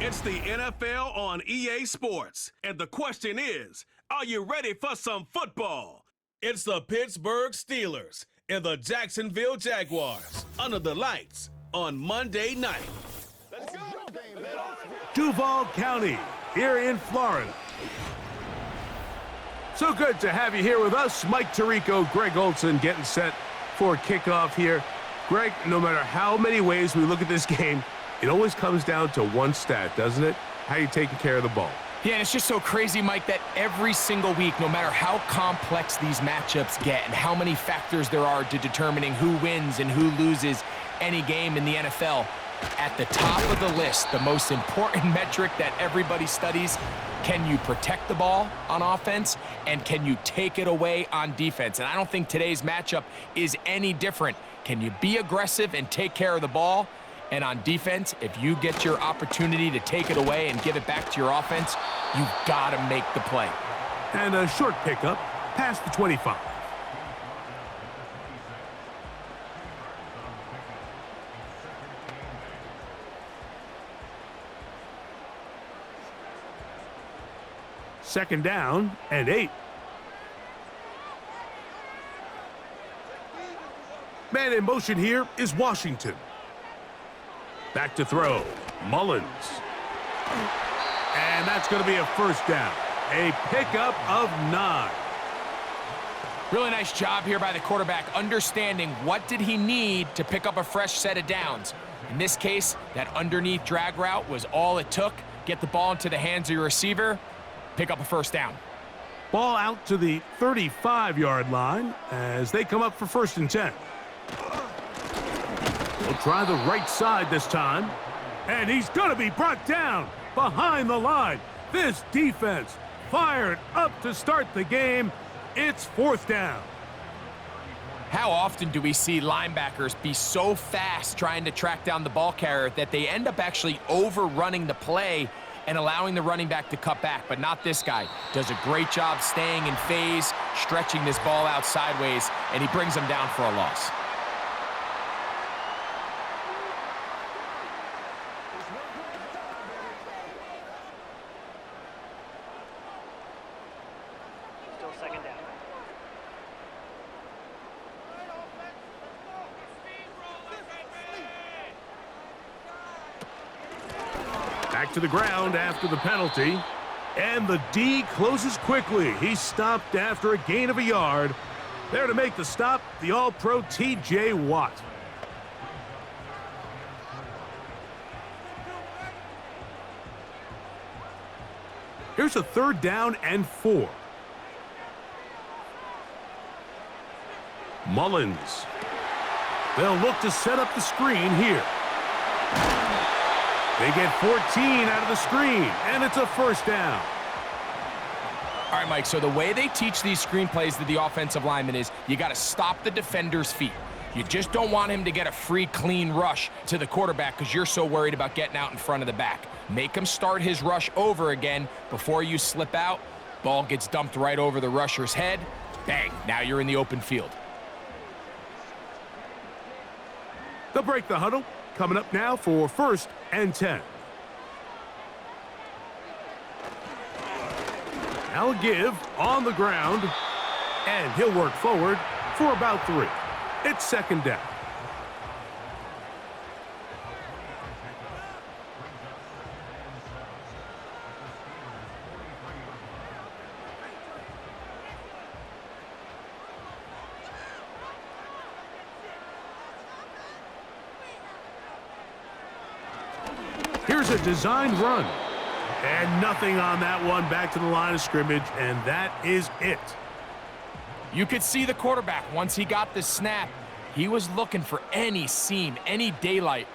It's the NFL on EA Sports, and the question is, are you ready for some football? It's the Pittsburgh Steelers and the Jacksonville Jaguars under the lights on Monday night. Let's go. Duval County here in Florida. So good to have you here with us. Mike Tirico, Greg Olson getting set for kickoff here. Greg, no matter how many ways we look at this game, it always comes down to one stat, doesn't it? How you taking care of the ball. Yeah, and it's just so crazy, Mike, that every single week, no matter how complex these matchups get and how many factors there are to determining who wins and who loses any game in the NFL, at the top of the list, the most important metric that everybody studies, can you protect the ball on offense and can you take it away on defense? And I don't think today's matchup is any different. Can you be aggressive and take care of the ball? And on defense, if you get your opportunity to take it away and give it back to your offense, you've got to make the play. And a short pickup past the 25. Second down and 8. Man in motion here is Washington. Back to throw, Mullins. And that's going to be a first down. A pickup of 9. Really nice job here by the quarterback, understanding what did he need to pick up a fresh set of downs. In this case, that underneath drag route was all it took. Get the ball into the hands of your receiver, pick up a first down. Ball out to the 35-yard line as they come up for 1st and 10. We'll try the right side this time. And he's going to be brought down behind the line. This defense fired up to start the game. It's 4th down. How often do we see linebackers be so fast trying to track down the ball carrier that they end up actually overrunning the play and allowing the running back to cut back? But not this guy. Does a great job staying in phase, stretching this ball out sideways, and he brings them down for a loss. Back to the ground after the penalty. And the D closes quickly. He's stopped after a gain of a yard. There to make the stop, the All-Pro T.J. Watt. Here's a 3rd down and 4. Mullins. They'll look to set up the screen here. They get 14 out of the screen, and it's a first down. All right, Mike, so the way they teach these screenplays to the offensive lineman is you got to stop the defender's feet. You just don't want him to get a free, clean rush to the quarterback because you're so worried about getting out in front of the back. Make him start his rush over again before you slip out. Ball gets dumped right over the rusher's head. Bang, now you're in the open field. They'll break the huddle. Coming up now for 1st and 10. Now a give on the ground, and he'll work forward for about 3. It's 2nd down. Here's a designed run. And nothing on that one. Back to the line of scrimmage, and that is it. You could see the quarterback, once he got the snap, he was looking for any seam, any daylight,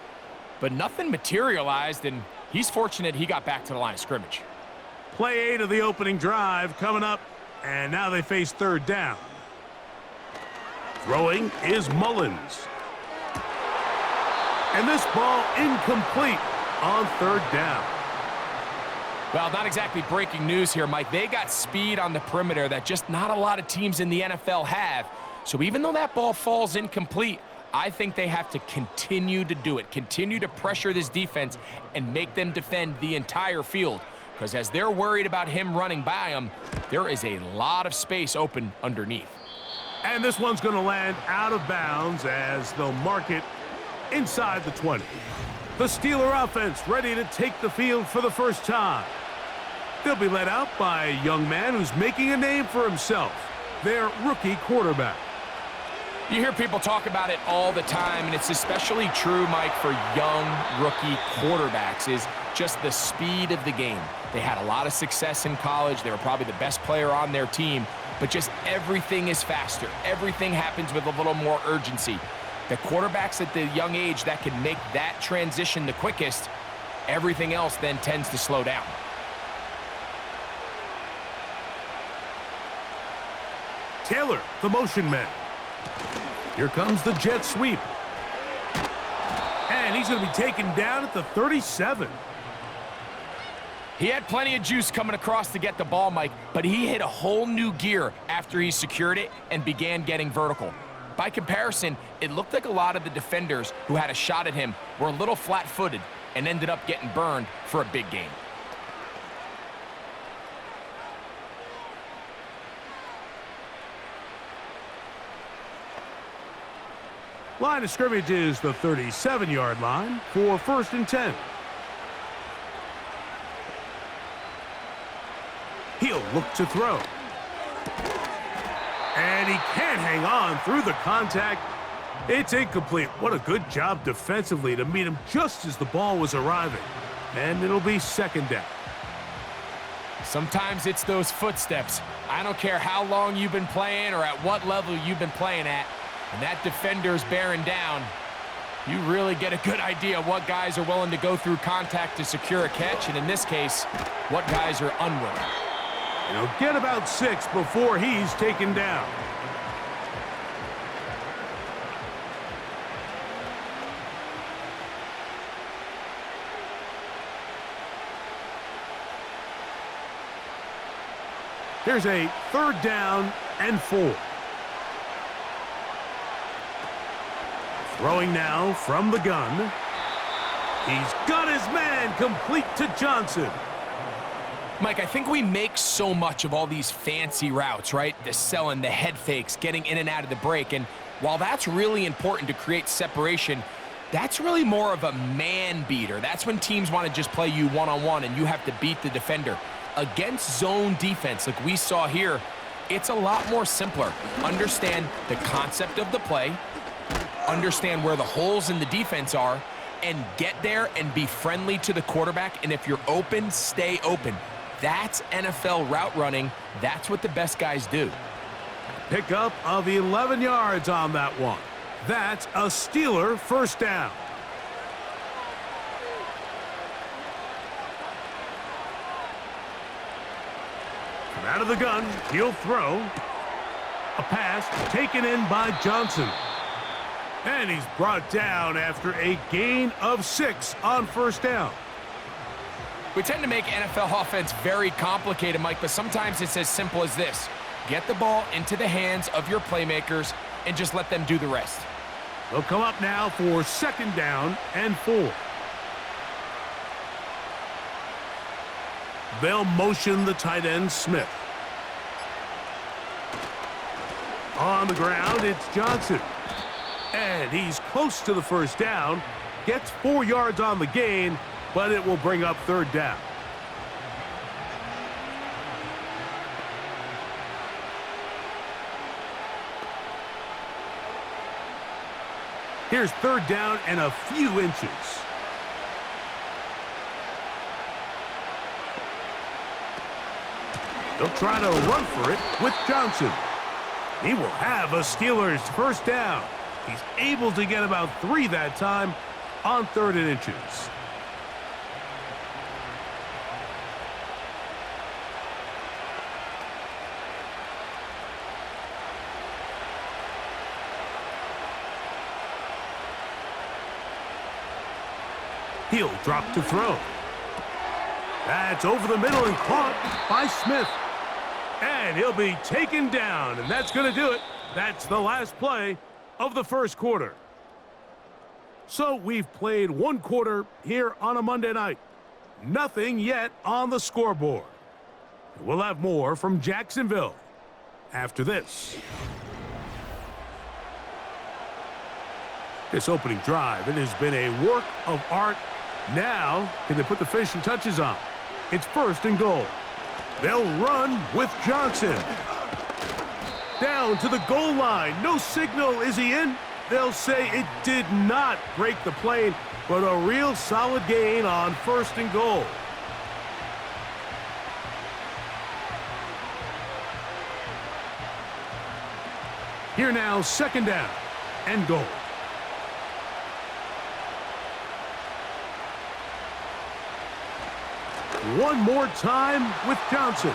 but nothing materialized, and he's fortunate he got back to the line of scrimmage. Play 8 of the opening drive coming up, and now they face 3rd down. Throwing is Mullins. And this ball incomplete on 3rd down. Well, not exactly breaking news here, Mike. They got speed on the perimeter that just not a lot of teams in the NFL have. So even though that ball falls incomplete, I think they have to continue to do it, continue to pressure this defense and make them defend the entire field. Because as they're worried about him running by them, there is a lot of space open underneath. And this one's going to land out of bounds as they'll mark it inside the 20. The Steeler offense ready to take the field for the first time. They'll be led out by a young man who's making a name for himself, their rookie quarterback. You hear people talk about it all the time, and it's especially true, Mike, for young rookie quarterbacks, is just the speed of the game. They had a lot of success in college. They were probably the best player on their team, but just everything is faster. Everything happens with a little more urgency. The quarterbacks at the young age that can make that transition the quickest, everything else then tends to slow down. Taylor, the motion man. Here comes the jet sweep. And he's going to be taken down at the 37. He had plenty of juice coming across to get the ball, Mike, but he hit a whole new gear after he secured it and began getting vertical. By comparison, it looked like a lot of the defenders who had a shot at him were a little flat-footed and ended up getting burned for a big game. Line of scrimmage is the 37-yard line for 1st and 10. He'll look to throw. And he can't hang on through the contact. It's incomplete. What a good job defensively to meet him just as the ball was arriving. And it'll be 2nd down. Sometimes it's those footsteps. I don't care how long you've been playing or at what level you've been playing at. And that defender's bearing down. You really get a good idea of what guys are willing to go through contact to secure a catch, and in this case, what guys are unwilling. And he'll get about 6 before he's taken down. Here's a 3rd down and 4. Throwing now from the gun. He's got his man complete to Johnson. Mike, I think we make so much of all these fancy routes, right? The selling, the head fakes, getting in and out of the break. And while that's really important to create separation, that's really more of a man beater. That's when teams want to just play you one-on-one and you have to beat the defender. Against zone defense, like we saw here, it's a lot more simpler. Understand the concept of the play, understand where the holes in the defense are, and get there and be friendly to the quarterback. And if you're open, stay open. That's NFL route running. That's what the best guys do. Pickup of 11 yards on that one. That's a Steeler 1st down. From out of the gun, he'll throw. A pass taken in by Johnson. And he's brought down after a gain of 6 on 1st down. We tend to make NFL offense very complicated, Mike, but sometimes it's as simple as this. Get the ball into the hands of your playmakers and just let them do the rest. They'll come up now for 2nd down and 4. They'll motion the tight end, Smith. On the ground, it's Johnson. And he's close to the 1st down. Gets 4 yards on the gain, but it will bring up 3rd down. Here's 3rd down and a few inches. They'll try to run for it with Johnson. He will have a Steelers 1st down. He's able to get about 3 that time on 3rd and inches. He'll drop to throw. That's over the middle and caught by Smith. And he'll be taken down, and that's going to do it. That's the last play of the 1st quarter. So we've played one quarter here on a Monday night. Nothing yet on the scoreboard. We'll have more from Jacksonville after this. This opening drive, it has been a work of art. Now, can they put the finishing touches on? It's 1st and goal. They'll run with Johnson. Down to the goal line. No signal. Is he in? They'll say it did not break the plane, but a real solid gain on 1st and goal. Here now, 2nd down and goal. One more time with Johnson.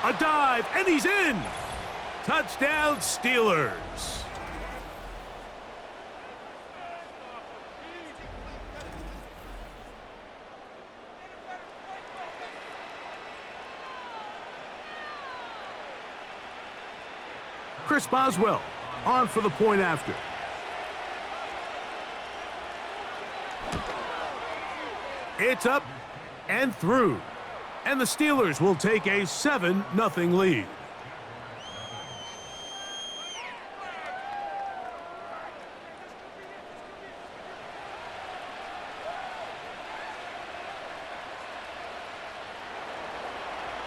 A dive, and he's in! Touchdown, Steelers. Chris Boswell on for the point after. It's up and through. And the Steelers will take a 7-0 lead.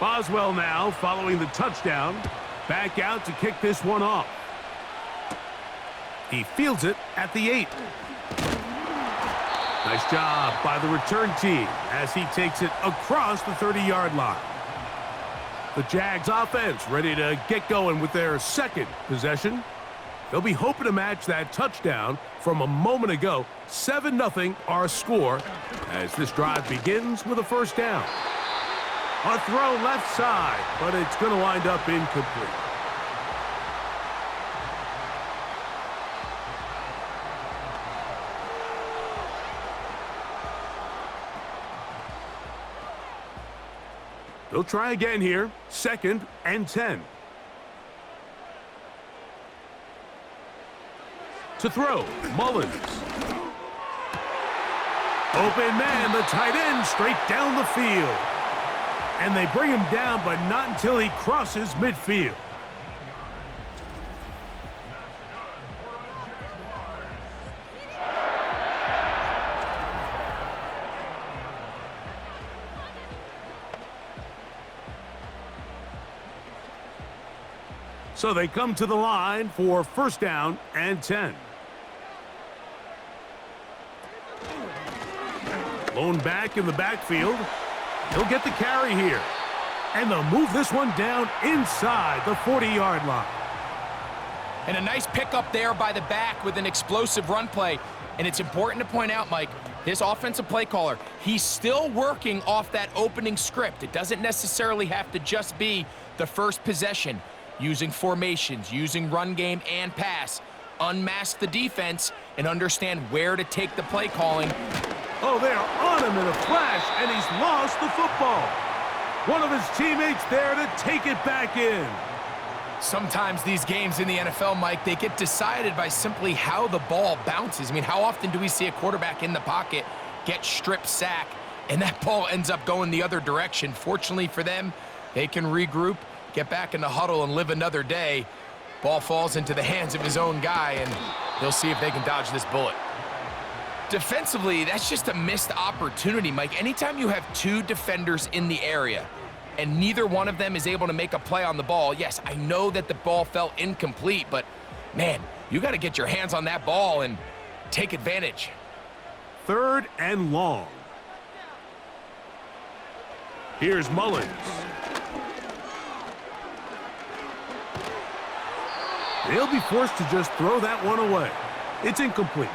Boswell now following the touchdown. Back out to kick this one off. He fields it at the 8. Nice job by the return team as he takes it across the 30-yard line. The Jags offense ready to get going with their 2nd possession. They'll be hoping to match that touchdown from a moment ago. 7-0 our score as this drive begins with a 1st down. A throw left side, but it's going to wind up incomplete. They'll try again here. 2nd and 10. To throw, Mullins. Open man, the tight end, straight down the field. And they bring him down, but not until he crosses midfield. So they come to the line for 1st down and 10. Lone back in the backfield. He'll get the carry here. And they'll move this one down inside the 40-yard line. And a nice pickup there by the back with an explosive run play. And it's important to point out, Mike, this offensive play caller, he's still working off that opening script. It doesn't necessarily have to just be the first possession. Using formations, using run game and pass. Unmask the defense and understand where to take the play calling. Oh, they are on him in a flash, and he's lost the football. One of his teammates there to take it back in. Sometimes these games in the NFL, Mike, they get decided by simply how the ball bounces. I mean, how often do we see a quarterback in the pocket get strip sack, and that ball ends up going the other direction? Fortunately for them, they can regroup, get back in the huddle, and live another day. Ball falls into the hands of his own guy, and they'll see if they can dodge this bullet. Defensively, that's just a missed opportunity, Mike. Anytime you have 2 defenders in the area and neither one of them is able to make a play on the ball, yes, I know that the ball felt incomplete, but, man, you got to get your hands on that ball and take advantage. 3rd and long. Here's Mullins. They'll be forced to just throw that one away. It's incomplete.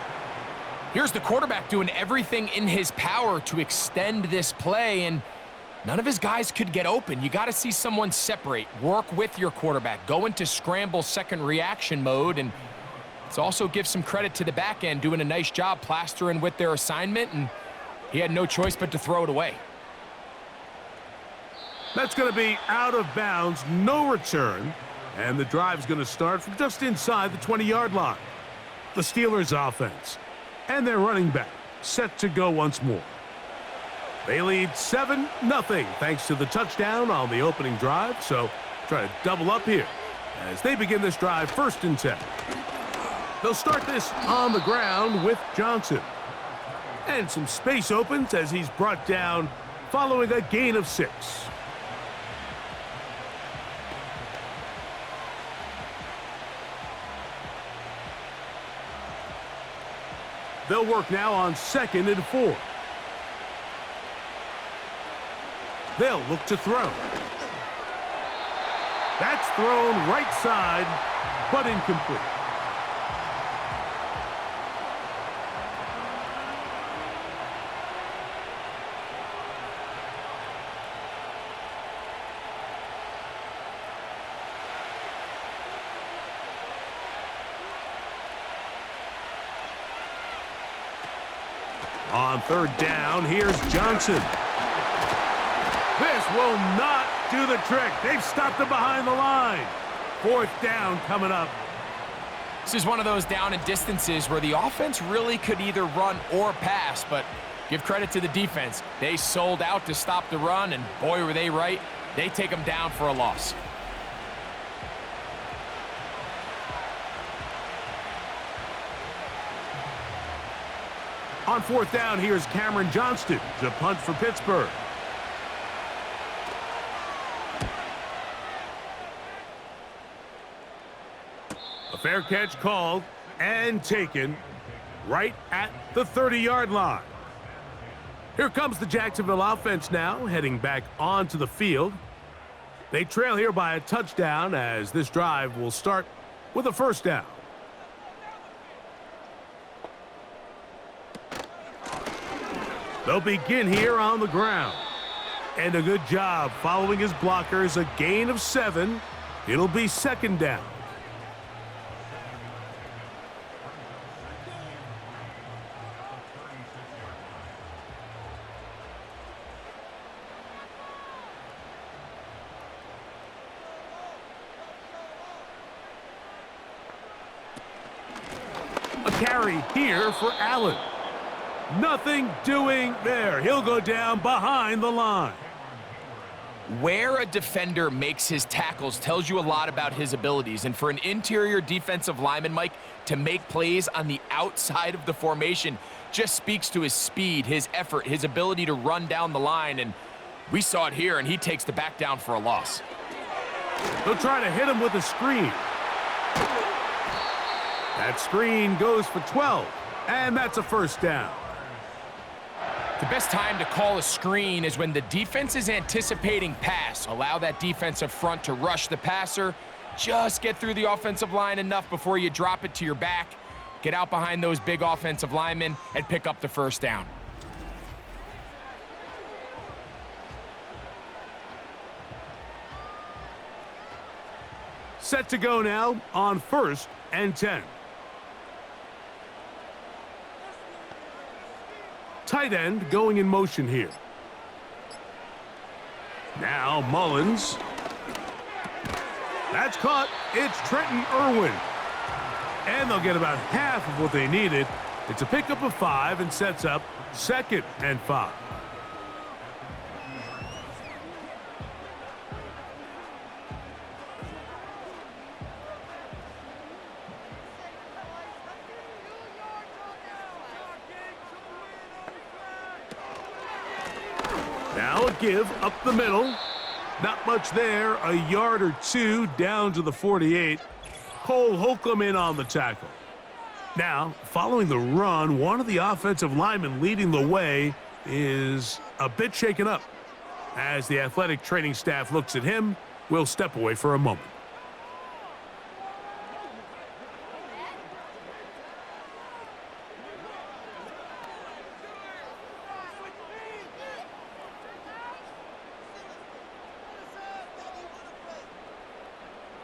Here's the quarterback doing everything in his power to extend this play, and none of his guys could get open. You got to see someone separate, work with your quarterback, go into scramble second reaction mode, and it's also give some credit to the back end doing a nice job plastering with their assignment, and he had no choice but to throw it away. That's going to be out of bounds, no return, and the drive's going to start from just inside the 20-yard line. The Steelers offense And their running back set to go once more. They lead 7-0 thanks to the touchdown on the opening drive. So try to double up here as they begin this drive 1st and 10. They'll start this on the ground with Johnson. And some space opens as he's brought down following a gain of 6. They'll work now on 2nd and 4. They'll look to throw. That's thrown right side, but incomplete. On 3rd down, here's Johnson. This will not do the trick. They've stopped him behind the line. 4th down coming up. This is one of those down and distances where the offense really could either run or pass, but give credit to the defense. They sold out to stop the run, and boy, were they right. They take them down for a loss. On 4th down, here's Cameron Johnston to punt for Pittsburgh. A fair catch called and taken right at the 30-yard line. Here comes the Jacksonville offense now, heading back onto the field. They trail here by a touchdown as this drive will start with a 1st down. They'll begin here on the ground. And a good job following his blockers, a gain of 7. It'll be 2nd down. A carry here for Allen. Nothing doing there. He'll go down behind the line. Where a defender makes his tackles tells you a lot about his abilities. And for an interior defensive lineman, Mike, to make plays on the outside of the formation just speaks to his speed, his effort, his ability to run down the line. And we saw it here, and he takes the back down for a loss. They'll try to hit him with a screen. That screen goes for 12, and that's a 1st down. The best time to call a screen is when the defense is anticipating pass. Allow that defensive front to rush the passer. Just get through the offensive line enough before you drop it to your back. Get out behind those big offensive linemen and pick up the 1st down. Set to go now on 1st and 10. Tight end going in motion here. Now Mullins. That's caught. It's Trenton Irwin. And they'll get about half of what they needed. It's a pickup of 5 and sets up 2nd and 5. Now a give up the middle. Not much there. A yard or 2 down to the 48. Cole Holcomb in on the tackle. Now, following the run, one of the offensive linemen leading the way is a bit shaken up. As the athletic training staff looks at him, we'll step away for a moment.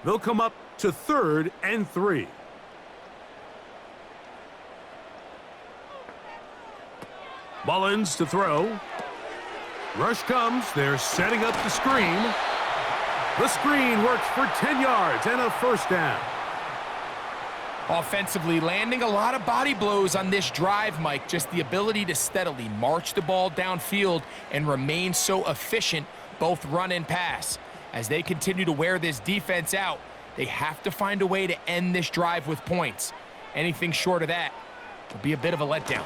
They'll come up to 3rd and 3. Mullins to throw. Rush comes. They're setting up the screen. The screen works for 10 yards and a 1st down. Offensively, landing a lot of body blows on this drive, Mike. Just the ability to steadily march the ball downfield and remain so efficient, both run and pass. As they continue to wear this defense out, they have to find a way to end this drive with points. Anything short of that will be a bit of a letdown.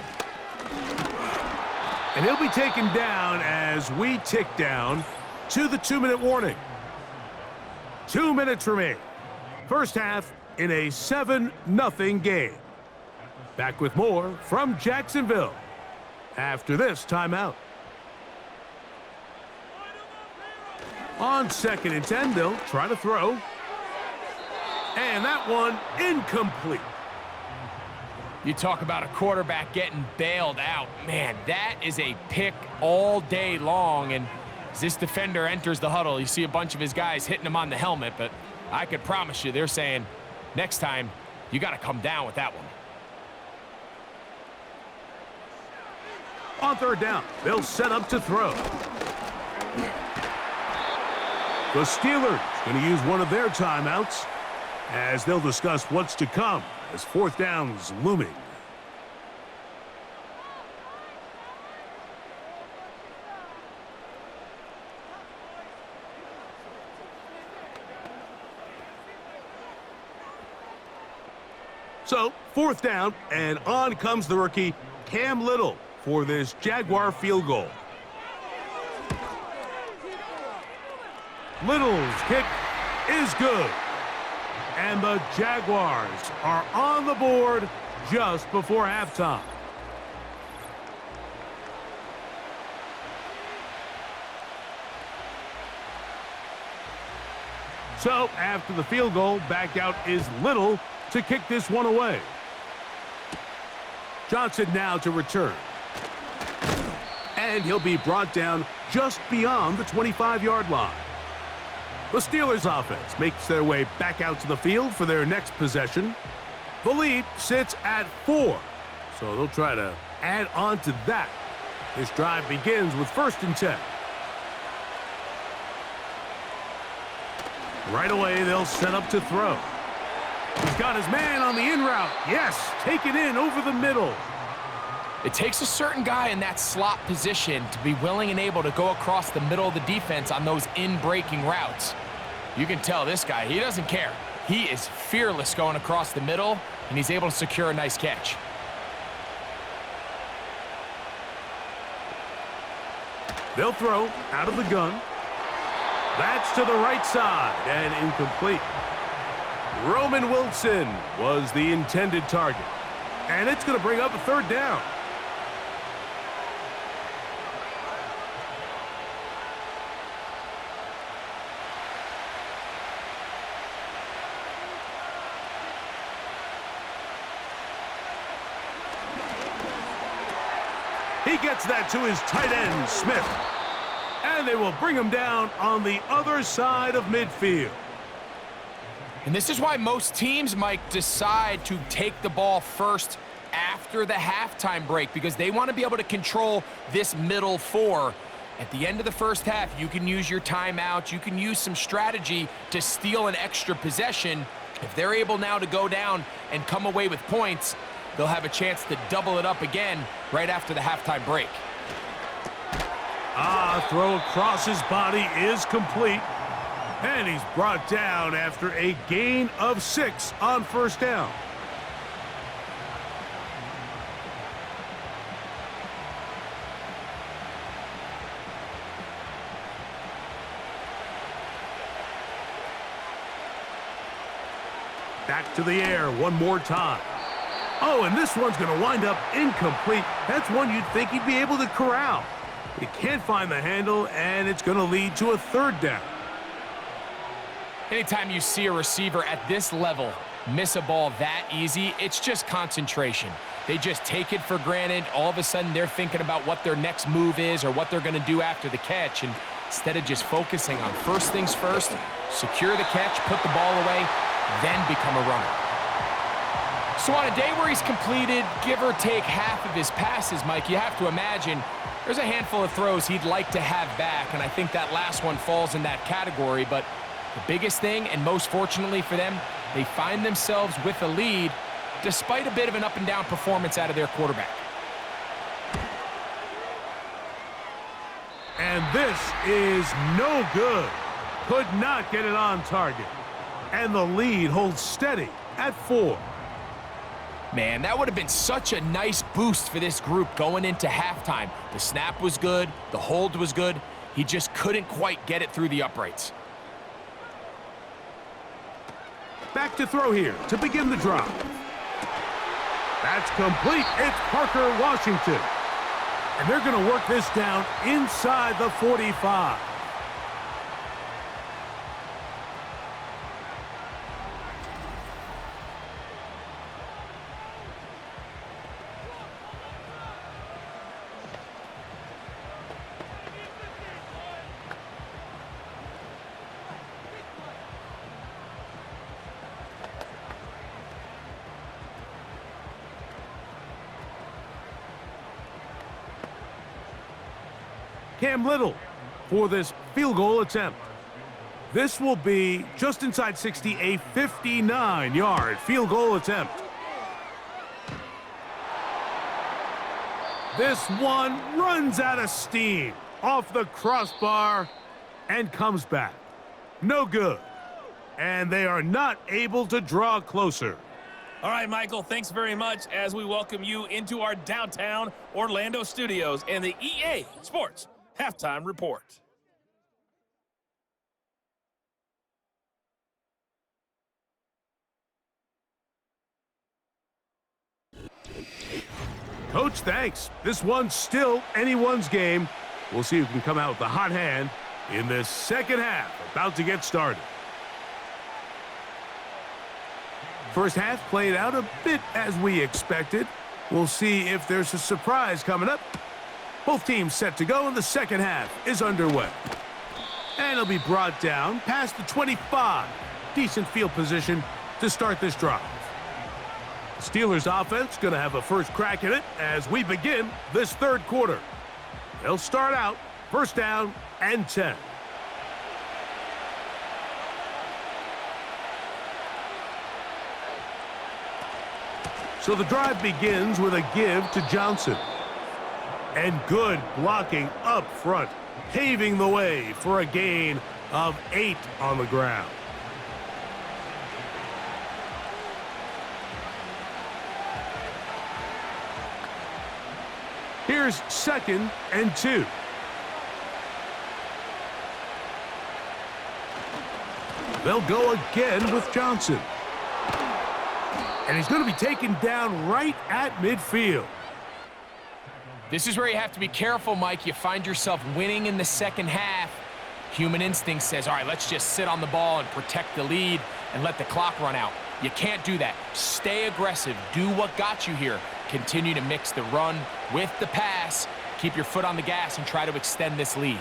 And he'll be taken down as we tick down to the 2-minute warning. 2 minutes remain. First half in a 7-0 game. Back with more from Jacksonville after this timeout. On 2nd and 10, they'll try to throw. And that one incomplete. You talk about a quarterback getting bailed out. Man, that is a pick all day long. And as this defender enters the huddle, you see a bunch of his guys hitting him on the helmet. But I could promise you they're saying, next time, you got to come down with that one. On 3rd down, they'll set up to throw. The Steelers going to use one of their timeouts as they'll discuss what's to come as 4th down's looming. So, 4th down, and on comes the rookie, Cam Little, for this Jaguar field goal. Little's kick is good. And the Jaguars are on the board just before halftime. So, after the field goal, back out is Little to kick this one away. Johnson now to return. And he'll be brought down just beyond the 25-yard line. The Steelers offense makes their way back out to the field for their next possession. The lead sits at 4, so they'll try to add on to that. This drive begins with 1st and 10. Right away, they'll set up to throw. He's got his man on the in route. Yes, take it in over the middle. It takes a certain guy in that slot position to be willing and able to go across the middle of the defense on those in-breaking routes. You can tell this guy, he doesn't care. He is fearless going across the middle, and he's able to secure a nice catch. They'll throw out of the gun. That's to the right side and incomplete. Roman Wilson was the intended target. And it's going to bring up a 3rd down. He gets that to his tight end, Smith. And they will bring him down on the other side of midfield. And this is why most teams, Mike, decide to take the ball first after the halftime break, because they want to be able to control this middle 4. At the end of the first half, you can use your timeout. You can use some strategy to steal an extra possession. If they're able now to go down and come away with points, they'll have a chance to double it up again right after the halftime break. Throw across his body is complete. And he's brought down after a gain of 6 on 1st down. Back to the air one more time. Oh, and this one's going to wind up incomplete. That's one you'd think he'd be able to corral. He can't find the handle, and it's going to lead to a 3rd down. Anytime you see a receiver at this level miss a ball that easy, it's just concentration. They just take it for granted. All of a sudden, they're thinking about what their next move is or what they're going to do after the catch. And instead of just focusing on first things first, secure the catch, put the ball away, then become a runner. So on a day where he's completed, give or take half of his passes, Mike, you have to imagine there's a handful of throws he'd like to have back, and I think that last one falls in that category. But the biggest thing, and most fortunately for them, they find themselves with a lead despite a bit of an up-and-down performance out of their quarterback. And this is no good. Could not get it on target. And the lead holds steady at 4. Man, that would have been such a nice boost for this group going into halftime. The snap was good. The hold was good. He just couldn't quite get it through the uprights. Back to throw here to begin the drive. That's complete. It's Parker Washington. And they're going to work this down inside the 45. Cam Little for this field goal attempt. This will be just inside 60, a 59-yard field goal attempt. This one runs out of steam off the crossbar and comes back. No good. And they are not able to draw closer. All right, Michael, thanks very much as we welcome you into our downtown Orlando studios and the EA Sports Halftime Report. Coach, thanks. This one's still anyone's game. We'll see who can come out with the hot hand in this second half, about to get started. First half played out a bit as we expected. We'll see if there's a surprise coming up. Both teams set to go, and the second half is underway. And it'll be brought down past the 25. Decent field position to start this drive. The Steelers offense going to have a first crack at it as we begin this third quarter. They'll start out first down and 10. So the drive begins with a give to Johnson. And good blocking up front, paving the way for a gain of 8 on the ground. Here's 2nd and 2. They'll go again with Johnson. And he's going to be taken down right at midfield. This is where you have to be careful, Mike. You find yourself winning in the second half. Human instinct says, all right, let's just sit on the ball and protect the lead and let the clock run out. You can't do that. Stay aggressive. Do what got you here. Continue to mix the run with the pass. Keep your foot on the gas and try to extend this lead.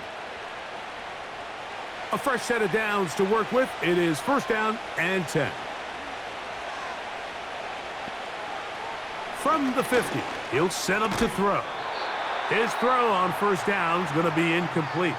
A fresh set of downs to work with. It is first down and 10. From the 50, he'll set up to throw. His throw on first down is going to be incomplete.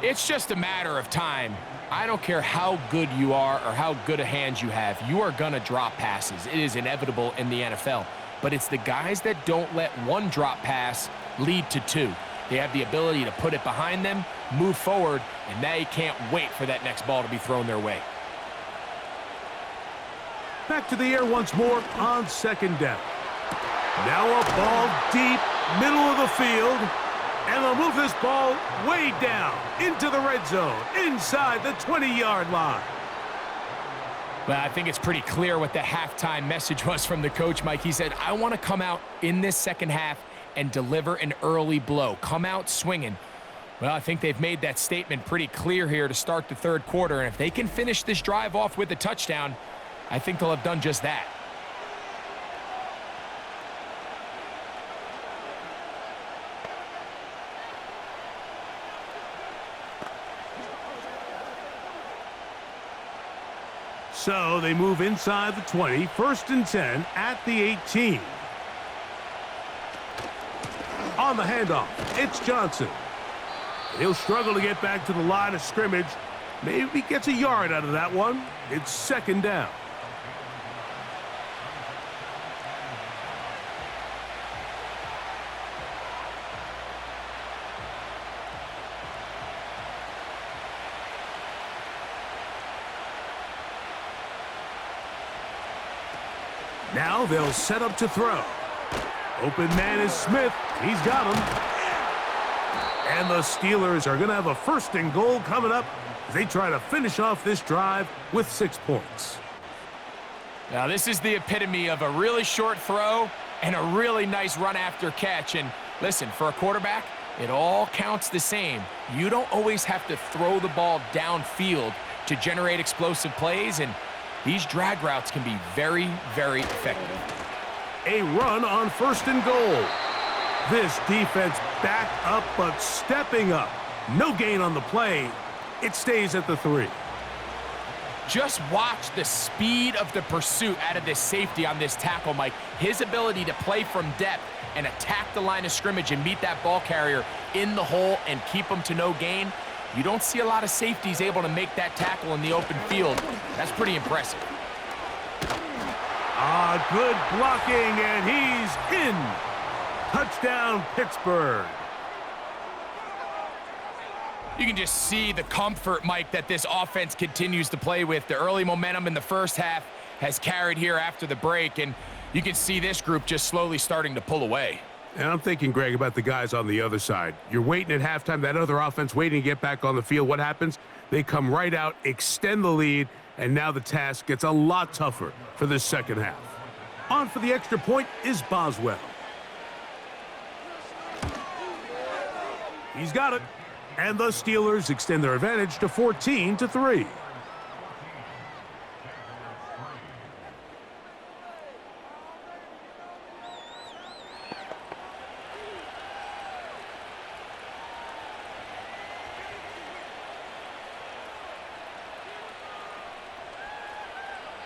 It's just a matter of time. I don't care how good you are or how good a hand you have. You are going to drop passes. It is inevitable in the NFL. But it's the guys that don't let one drop pass lead to 2. They have the ability to put it behind them, move forward, and they can't wait for that next ball to be thrown their way. Back to the air once more on second down. Now a ball deep, middle of the field. And they'll move this ball way down into the red zone, inside the 20-yard line. Well, I think it's pretty clear what the halftime message was from the coach, Mike. He said, I want to come out in this second half and deliver an early blow. Come out swinging. Well, I think they've made that statement pretty clear here to start the third quarter. And if they can finish this drive off with a touchdown, I think they'll have done just that. So they move inside the 20, first and 10 at the 18. On the handoff, it's Johnson. He'll struggle to get back to the line of scrimmage. Maybe gets a yard out of that one. It's second down. Now they'll set up to throw. Open man is Smith. He's got him. And the Steelers are going to have a 1st and goal coming up as they try to finish off this drive with 6 points. Now, this is the epitome of a really short throw and a really nice run after catch. And listen, for a quarterback, it all counts the same. You don't always have to throw the ball downfield to generate explosive plays, and these drag routes can be very, very effective. A run on 1st and goal. This defense back up, but stepping up. No gain on the play. It stays at the 3. Just watch the speed of the pursuit out of this safety on this tackle, Mike. His ability to play from depth and attack the line of scrimmage and meet that ball carrier in the hole and keep him to no gain. You don't see a lot of safeties able to make that tackle in the open field. That's pretty impressive. Good blocking, and he's in. Touchdown, Pittsburgh. You can just see the comfort, Mike, that this offense continues to play with. The early momentum in the first half has carried here after the break, and you can see this group just slowly starting to pull away. And I'm thinking, Greg, about the guys on the other side. You're waiting at halftime, that other offense waiting to get back on the field. What happens? They come right out, extend the lead, and now the task gets a lot tougher for this second half. On for the extra point is Boswell. He's got it. And the Steelers extend their advantage to 14-3.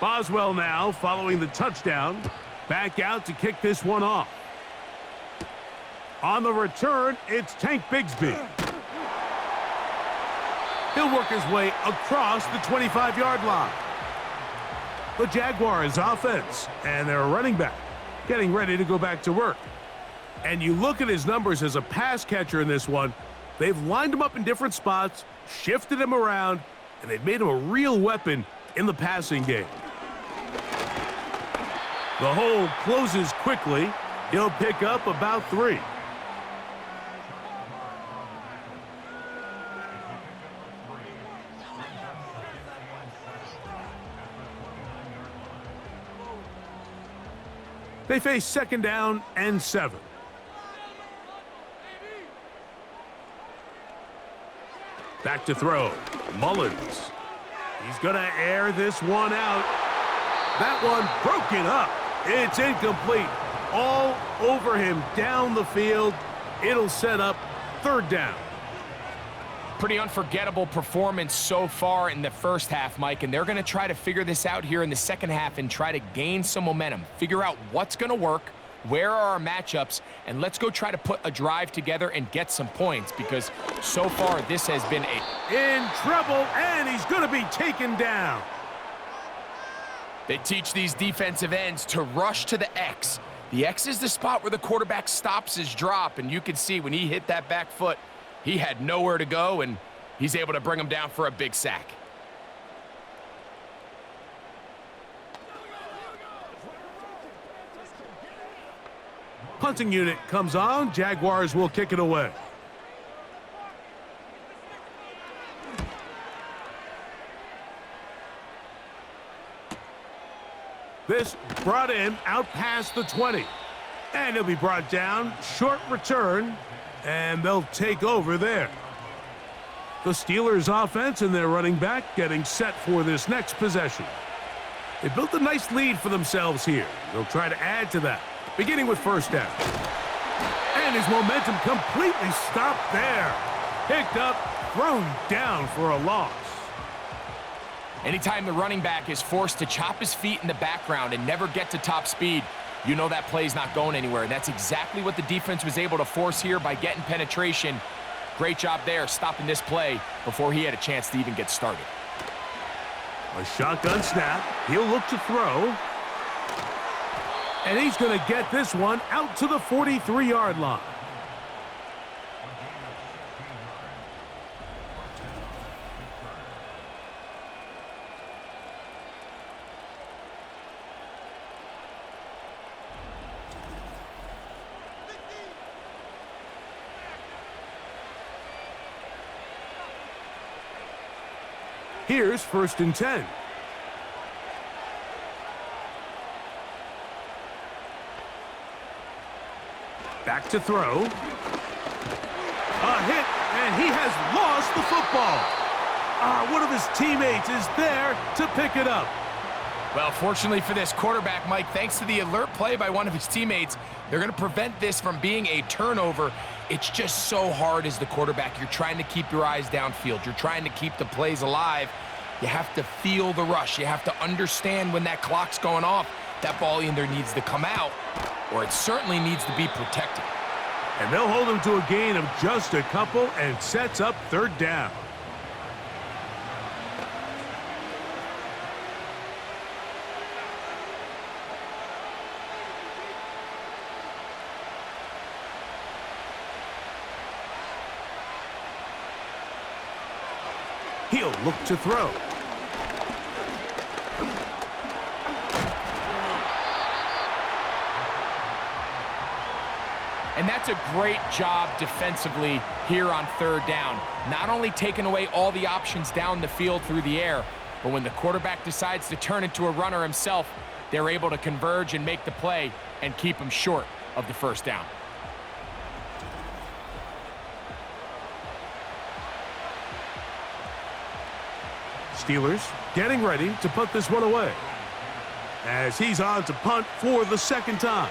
Boswell now following the touchdown. Back out to kick this one off. On the return, it's Tank Bigsby. He'll work his way across the 25-yard line. The Jaguars offense and their running back getting ready to go back to work. And you look at his numbers as a pass catcher in this one. They've lined him up in different spots, shifted him around, and they've made him a real weapon in the passing game. The hole closes quickly. He'll pick up about 3. They face 2nd down and 7. Back to throw. Mullins. He's going to air this one out. That one broken up. It's incomplete. All over him down the field. It'll set up 3rd down. Pretty unforgettable performance so far in the first half, Mike, and they're going to try to figure this out here in the second half and try to gain some momentum, figure out what's going to work, where are our matchups, and let's go try to put a drive together and get some points, because so far this has been in trouble, and he's going to be taken down. They teach these defensive ends to rush to the X. The X is the spot where the quarterback stops his drop, and you can see when he hit that back foot, he had nowhere to go, and he's able to bring him down for a big sack. Punting unit comes on. Jaguars will kick it away. This brought in out past the 20. And he'll be brought down. Short return. And they'll take over there. The Steelers offense and their running back getting set for this next possession. They built a nice lead for themselves here. They'll try to add to that, beginning with 1st down. And his momentum completely stopped there. Picked up, thrown down for a loss. Anytime the running back is forced to chop his feet in the background and never get to top speed, you know that play's not going anywhere. And that's exactly what the defense was able to force here by getting penetration. Great job there, stopping this play before he had a chance to even get started. A shotgun snap. He'll look to throw. And he's going to get this one out to the 43-yard line. Here's 1st and 10. Back to throw. A hit, and he has lost the football. One of his teammates is there to pick it up. Well, fortunately for this quarterback, Mike, thanks to the alert play by one of his teammates, they're going to prevent this from being a turnover. It's just so hard as the quarterback. You're trying to keep your eyes downfield. You're trying to keep the plays alive. You have to feel the rush. You have to understand when that clock's going off. That ball either needs to come out, or it certainly needs to be protected. And they'll hold him to a gain of just a couple and sets up 3rd down. He'll look to throw. And that's a great job defensively here on 3rd down. Not only taking away all the options down the field through the air, but when the quarterback decides to turn into a runner himself, they're able to converge and make the play and keep him short of the 1st down. Steelers getting ready to punt this one away, as he's on to punt for the 2nd time.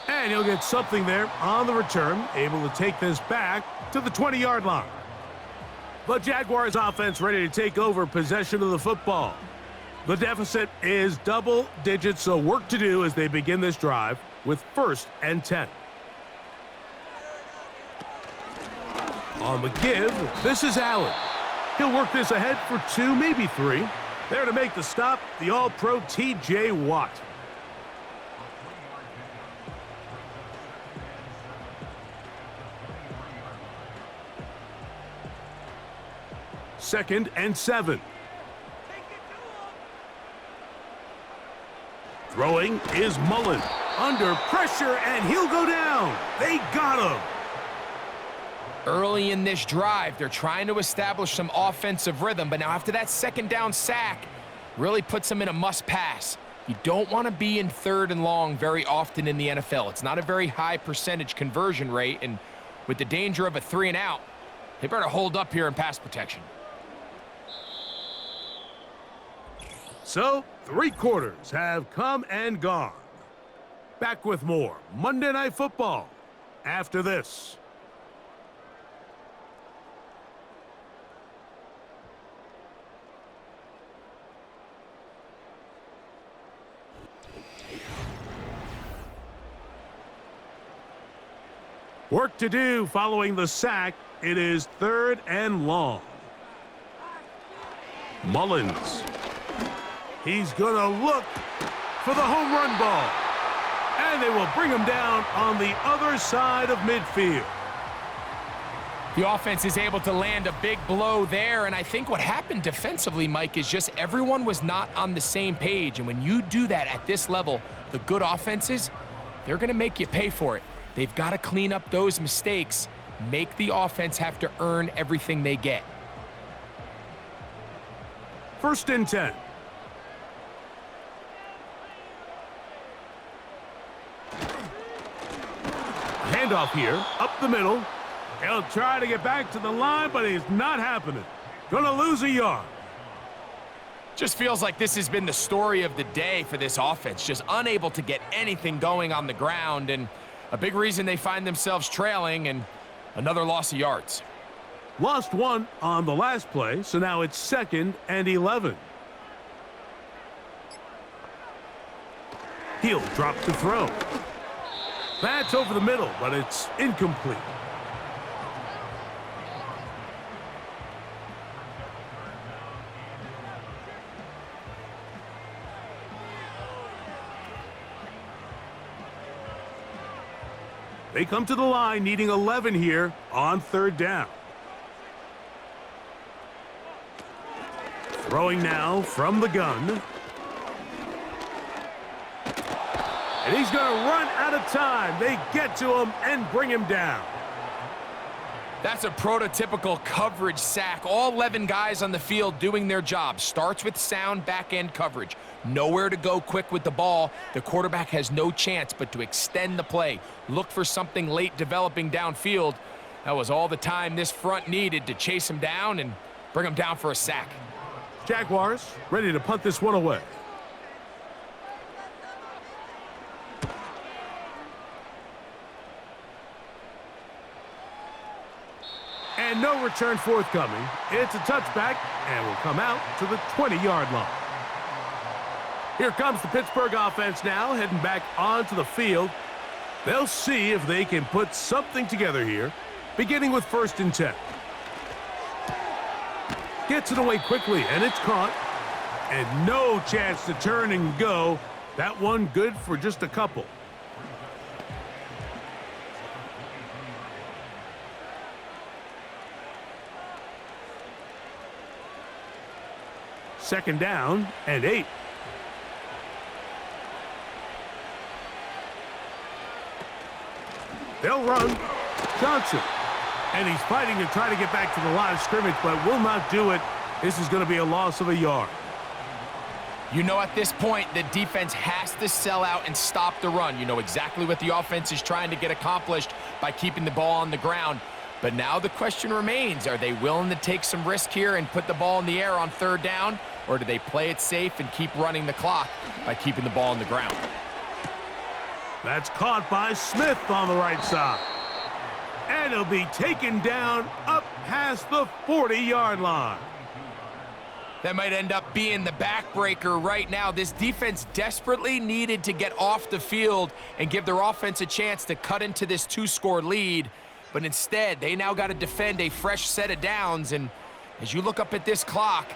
And he'll get something there on the return, able to take this back to the 20-yard line. The Jaguars offense ready to take over possession of the football. The deficit is double digits, so work to do as they begin this drive with 1st and 10. On the give, this is Allen. He'll work this ahead for 2, maybe 3. There to make the stop, the All-Pro T.J. Watt. Second and 7. Throwing is Mullen. Under pressure, and he'll go down. They got him. Early in this drive, they're trying to establish some offensive rhythm, but now after that 2nd down sack, really puts them in a must-pass. You don't want to be in 3rd and long very often in the NFL. It's not a very high percentage conversion rate, and with the danger of a 3 and out, they better hold up here in pass protection. So, 3 quarters have come and gone. Back with more Monday Night Football after this. Work to do following the sack. It is 3rd and long. Mullins. He's going to look for the home run ball. And they will bring him down on the other side of midfield. The offense is able to land a big blow there, and I think what happened defensively, Mike, is just everyone was not on the same page. And when you do that at this level, the good offenses, they're going to make you pay for it. They've got to clean up those mistakes, make the offense have to earn everything they get. 1st and 10. Handoff here, up the middle. He'll try to get back to the line, but it's not happening. Gonna lose a yard. Just feels like this has been the story of the day for this offense, just unable to get anything going on the ground, and a big reason they find themselves trailing, and another loss of yards. Lost 1 on the last play, so now it's 2nd and 11. He'll drop the throw. That's over the middle, but it's incomplete. They come to the line needing 11 here on 3rd down. Throwing now from the gun. And he's going to run out of time. They get to him and bring him down. That's a prototypical coverage sack. All 11 guys on the field doing their job. Starts with sound back-end coverage. Nowhere to go quick with the ball. The quarterback has no chance but to extend the play. Look for something late developing downfield. That was all the time this front needed to chase him down and bring him down for a sack. Jaguars ready to punt this one away. And no return forthcoming. It's a touchback and will come out to the 20-yard line. Here comes the Pittsburgh offense now, heading back onto the field. They'll see if they can put something together here, beginning with 1st and 10. Gets it away quickly, and it's caught. And no chance to turn and go. That one good for just a couple. Second down and 8. They'll run. Johnson. And he's fighting to try to get back to the line of scrimmage, but will not do it. This is going to be a loss of a yard. You know, at this point, the defense has to sell out and stop the run. You know exactly what the offense is trying to get accomplished by keeping the ball on the ground. But now the question remains, are they willing to take some risk here and put the ball in the air on 3rd down? Or do they play it safe and keep running the clock by keeping the ball on the ground? That's caught by Smith on the right side. And he'll be taken down up past the 40-yard line. That might end up being the backbreaker right now. This defense desperately needed to get off the field and give their offense a chance to cut into this 2-score lead. But instead, they now got to defend a fresh set of downs. And as you look up at this clock,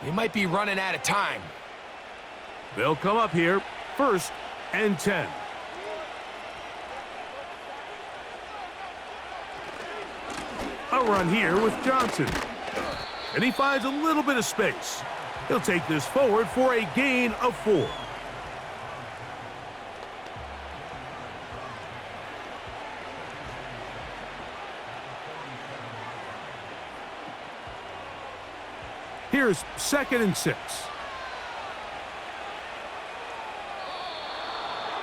they might be running out of time. They'll come up here, 1st and 10. A run here with Johnson. And he finds a little bit of space. He'll take this forward for a gain of 4. Here's 2nd and 6.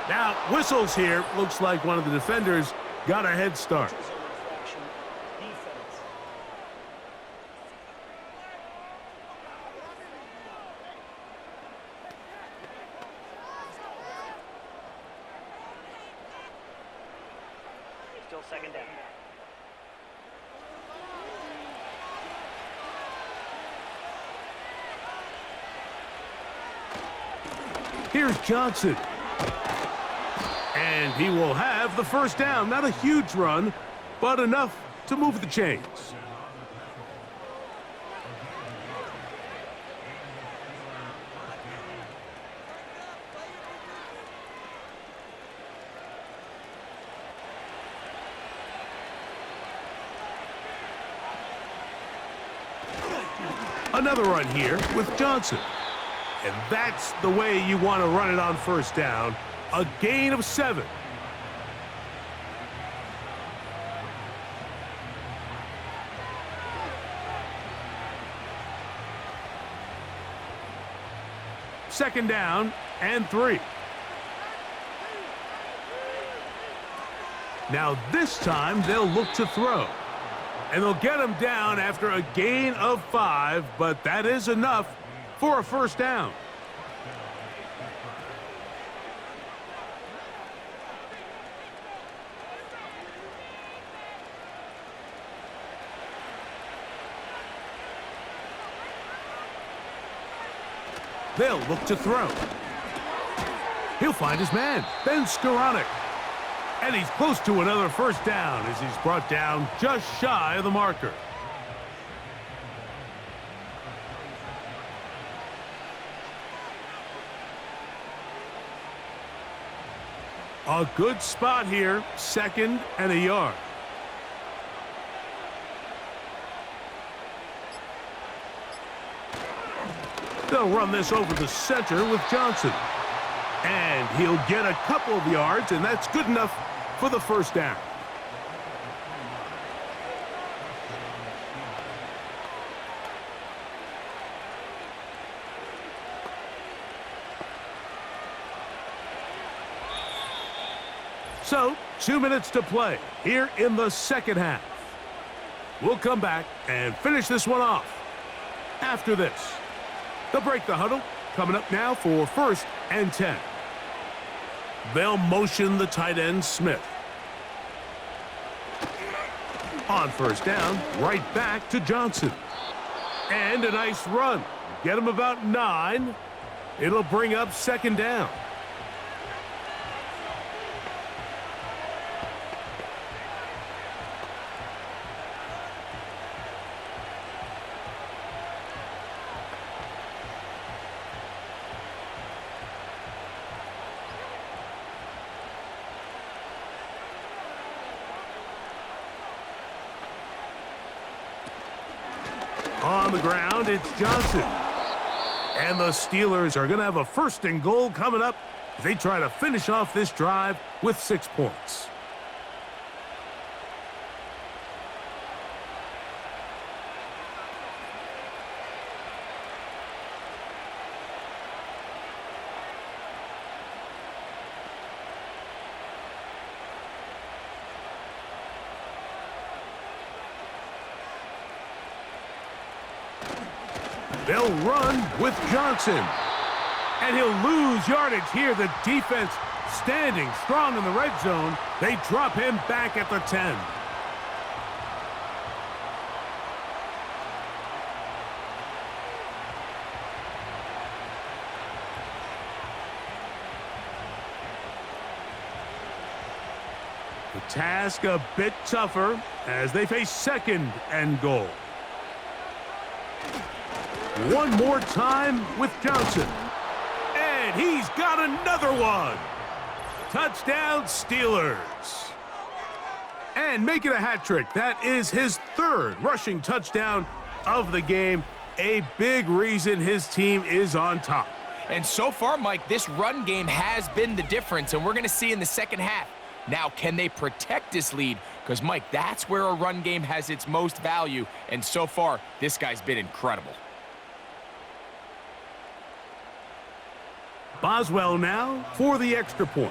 Now, whistles here. Looks like one of the defenders got a head start. Still 2nd down. Here's Johnson. And he will have the 1st down. Not a huge run, but enough to move the chains. Another run here with Johnson. And that's the way you want to run it on 1st down. A gain of 7. Second down and 3. Now this time they'll look to throw. And they'll get him down after a gain of 5, but that is enough for a 1st down. They'll look to throw. He'll find his man, Ben Skoranek. And he's close to another 1st down as he's brought down just shy of the marker. A good spot here, 2nd and a yard. They'll run this over the center with Johnson. And he'll get a couple of yards, and that's good enough for the 1st down. So, 2 minutes to play here in the second half. We'll come back and finish this one off after this. They'll break the huddle. Coming up now for 1st and 10. They'll motion the tight end, Smith. On 1st down, right back to Johnson. And a nice run. Get him about 9. It'll bring up 2nd down. On the ground, it's Johnson. And the Steelers are going to have a 1st and goal coming up as they try to finish off this drive with 6 points. They'll run with Johnson. And he'll lose yardage here. The defense standing strong in the red zone. They drop him back at the 10. The task a bit tougher as they face 2nd and goal. One more time with Johnson. And he's got another one. Touchdown, Steelers. And make it a hat trick. That is his 3rd rushing touchdown of the game. A big reason his team is on top. And so far, Mike, this run game has been the difference, and we're going to see in the second half. Now, can they protect this lead? Because, Mike, that's where a run game has its most value, and so far, this guy's been incredible. Boswell now for the extra point.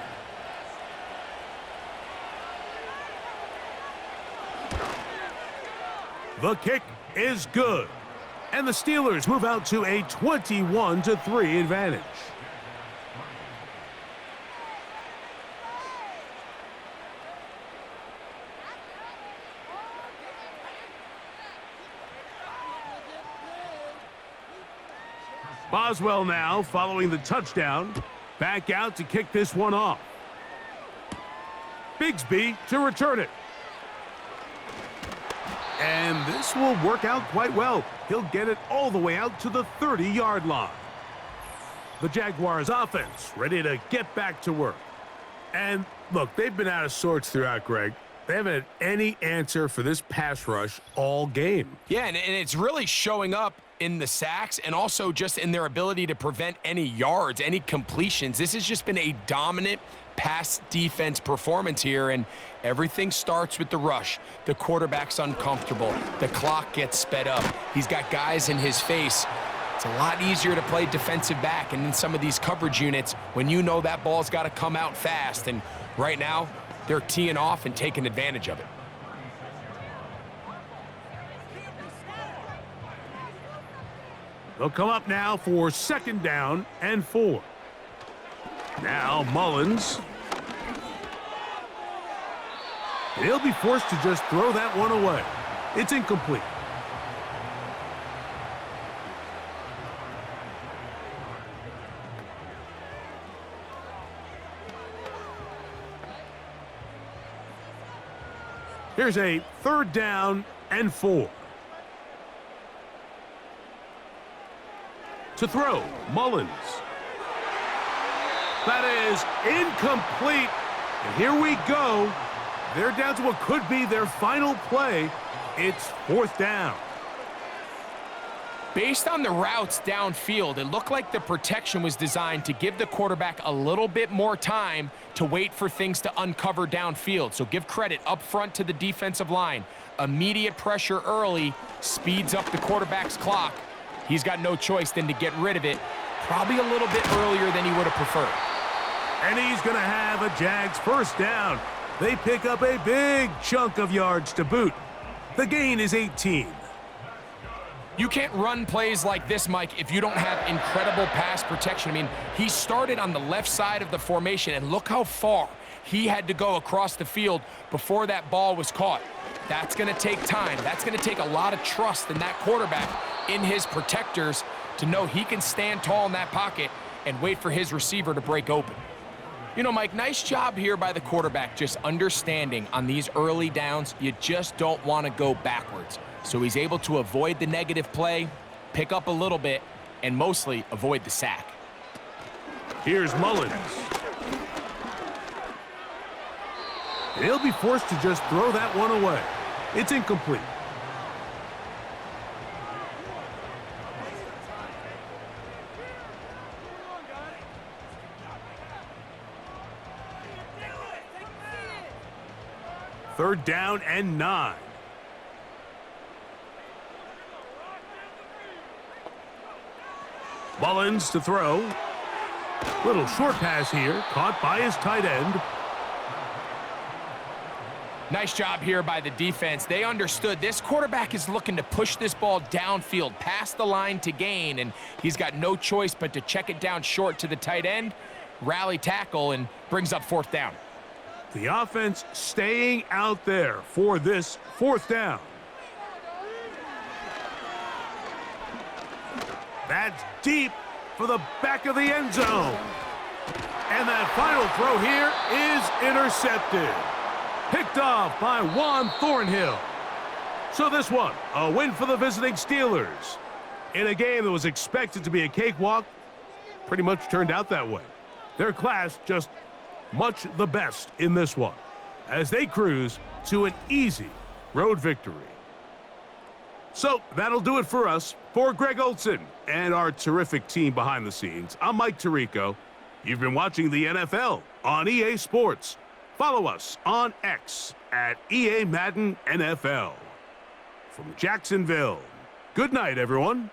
The kick is good. And the Steelers move out to a 21-3 advantage. Boswell now following the touchdown. Back out to kick this one off. Bigsby to return it. And this will work out quite well. He'll get it all the way out to the 30-yard line. The Jaguars offense ready to get back to work. And look, they've been out of sorts throughout, Greg. They haven't had any answer for this pass rush all game. Yeah, and it's really showing up in the sacks and also just in their ability to prevent any yards, any completions. This has just been a dominant pass defense performance here, and everything starts with the rush. The quarterback's uncomfortable. The clock gets sped up. He's got guys in his face. It's a lot easier to play defensive back and in some of these coverage units when you know that ball's got to come out fast, and right now they're teeing off and taking advantage of it. They'll come up now for 2nd down and 4. Now Mullins. And he'll be forced to just throw that one away. It's incomplete. Here's a 3rd down and 4. To throw, Mullins. That is incomplete. And here we go. They're down to what could be their final play. It's 4th down. Based on the routes downfield, it looked like the protection was designed to give the quarterback a little bit more time to wait for things to uncover downfield. So give credit up front to the defensive line. Immediate pressure early speeds up the quarterback's clock. He's got no choice than to get rid of it, probably a little bit earlier than he would have preferred. And he's going to have a Jags first down. They pick up a big chunk of yards to boot. The gain is 18. You can't run plays like this, Mike, if you don't have incredible pass protection. I mean, he started on the left side of the formation, and look how far he had to go across the field before that ball was caught. That's going to take time. That's going to take a lot of trust in that quarterback, in his protectors, to know he can stand tall in that pocket and wait for his receiver to break open. You know, Mike, nice job here by the quarterback, just understanding on these early downs, you just don't want to go backwards. So he's able to avoid the negative play, pick up a little bit, and mostly avoid the sack. Here's Mullins. He'll be forced to just throw that one away. It's incomplete. Third down and 9. Mullins to throw. Little short pass here, caught by his tight end. Nice job here by the defense. They understood this quarterback is looking to push this ball downfield, past the line to gain, and he's got no choice but to check it down short to the tight end, rally tackle, and brings up fourth down. The offense staying out there for this fourth down. That's deep for the back of the end zone. And that final throw here is intercepted. Picked off by Juan Thornhill. So this one, a win for the visiting Steelers. In a game that was expected to be a cakewalk, pretty much turned out that way. Their class just much the best in this one, as they cruise to an easy road victory. So that'll do it for us. For Greg Olson and our terrific team behind the scenes, I'm Mike Tirico. You've been watching the NFL on EA Sports. Follow us on X at EA Madden NFL. From Jacksonville, good night, everyone.